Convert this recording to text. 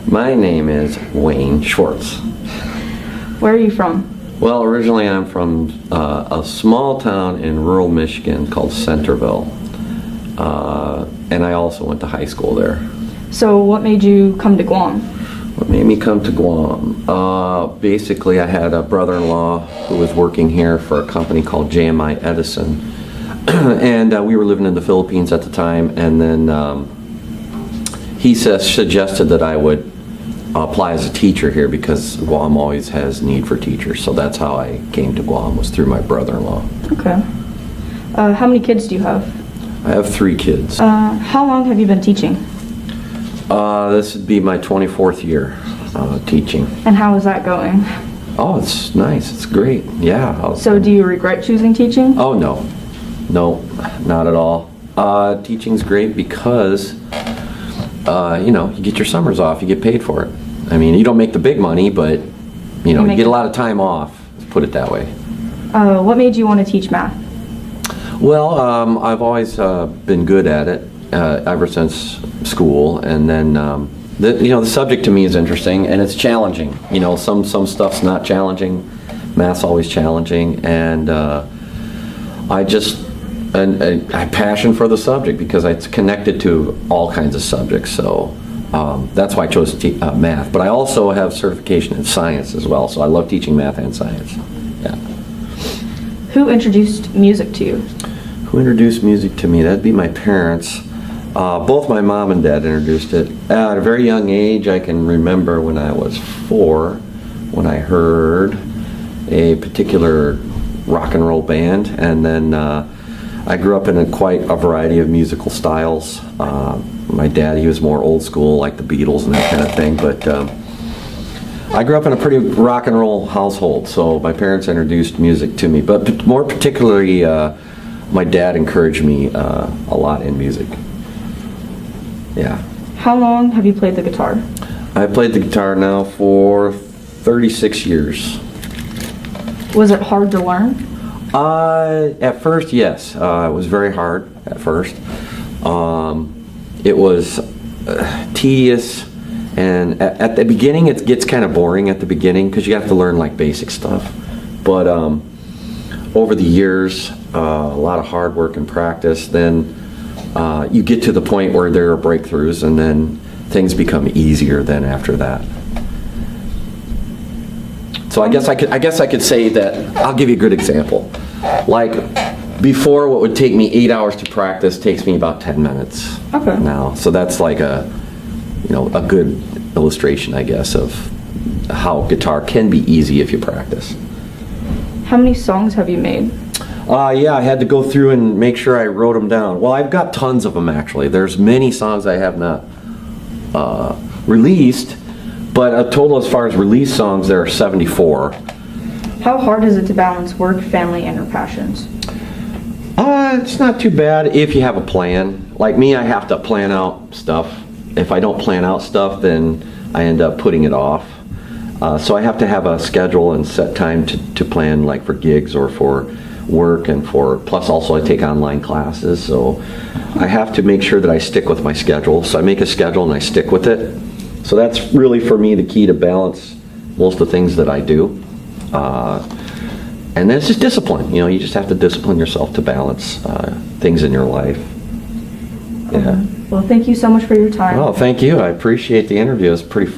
My name is Wayne Schwartz. Where are you from? Well, originally I'm from a small town in rural Michigan called Centerville. And I also went to high school there. So what made you come to Guam? What made me come to Guam? Basically, I had a brother-in-law who was working here for a company called JMI Edison. And we were living in the Philippines at the time, and then he suggested that I would apply as a teacher here because Guam always has need for teachers. So that's how I came to Guam, was through my brother-in-law. Okay. How many kids do you have? I have 3 kids. How long have you been teaching? This would be my 24th year teaching. And how is that going? Oh, it's nice. It's great. Yeah. So do you regret choosing teaching? Oh, no. No, not at all. Teaching's great because, you get your summers off. You get paid for it. I mean, you don't make the big money, but, you get a lot of time off. Let's put it that way. What made you want to teach math? Well, I've always been good at it ever since school, and then the subject to me is interesting and it's challenging. Some stuff's not challenging. Math's always challenging, and I have passion for the subject because it's connected to all kinds of subjects. So that's why I chose math. But I also have certification in science as well, so I love teaching math and science. Yeah. Who introduced music to you? Who introduced music to me? That'd be my parents. Both my mom and dad introduced it. At a very young age, I can remember when I was 4, when I heard a particular rock and roll band, and then I grew up in quite a variety of musical styles. My dad, he was more old school, like the Beatles and that kind of thing, but I grew up in a pretty rock and roll household, so my parents introduced music to me, but more particularly, my dad encouraged me a lot in music. Yeah. How long have you played the guitar? I played the guitar now for 36 years. Was it hard to learn? At first, yes. It was very hard at first. It was tedious, and at the beginning it gets kind of boring at the beginning because you have to learn like basic stuff. But over the years, a lot of hard work and practice, then you get to the point where there are breakthroughs, and then things become easier then after that. So I guess I could say that. I'll give you a good example. Like before, what would take me 8 hours to practice takes me about 10 minutes. Okay. Now, so that's like a good illustration, I guess, of how guitar can be easy if you practice. How many songs have you made? Yeah, I had to go through and make sure I wrote them down. Well, I've got tons of them actually. There's many songs I have not released, but a total as far as released songs, there are 74. How hard is it to balance work, family, and your passions? It's not too bad if you have a plan. Like me, I have to plan out stuff. If I don't plan out stuff, then I end up putting it off. So I have to have a schedule and set time to plan, like for gigs or for work, and plus also I take online classes, so I have to make sure that I stick with my schedule. So I make a schedule and I stick with it. So that's really for me the key to balance most of the things that I do. And then it's just discipline. You just have to discipline yourself to balance things in your life. Yeah. Well, thank you so much for your time. Well, thank you. I appreciate the interview. It's pretty